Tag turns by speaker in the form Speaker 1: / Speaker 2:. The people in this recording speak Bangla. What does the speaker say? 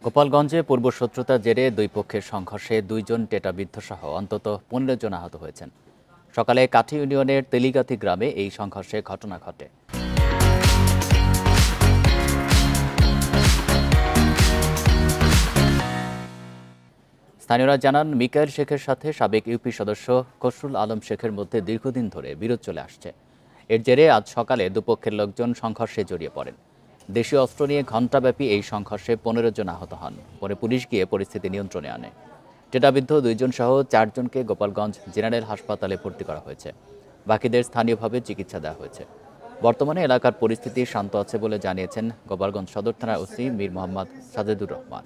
Speaker 1: গোপালগঞ্জে পূর্বশত্রুতার জেরে দুই পক্ষের সংঘর্ষে ২ জন টেটাবিদ্ধসহ অন্তত ১৫ জন আহত হয়েছেন। সকালে কাঠি ইউনিয়নের তেলিগাতি গ্রামে এই সংঘর্ষে ঘটনা ঘটে। স্থানীয়রা জানান, মিকাইল শেখের সাথে সাবেক ইউপি সদস্য খসরুল আলম শেখের মধ্যে দীর্ঘদিন ধরে বিরোধ চলে আসছে। এর জেরে আজ সকালে দুপক্ষের লোকজন সংঘর্ষে জড়িয়ে পড়েন। দেশীয় অস্ত্র নিয়ে ঘণ্টাব্যাপী এই সংঘর্ষে ১৫ জন আহত হন। পরে পুলিশ গিয়ে পরিস্থিতি নিয়ন্ত্রণে আনে। টেটাবিদ্ধ ২ জন সহ ৪ জনকে গোপালগঞ্জ জেনারেল হাসপাতালে ভর্তি করা হয়েছে। বাকিদের স্থানীয়ভাবে চিকিৎসা দেওয়া হয়েছে। বর্তমানে এলাকার পরিস্থিতি শান্ত আছে বলে জানিয়েছেন গোপালগঞ্জ সদর থানার ওসি মীর মোহাম্মদ সাজেদুর রহমান।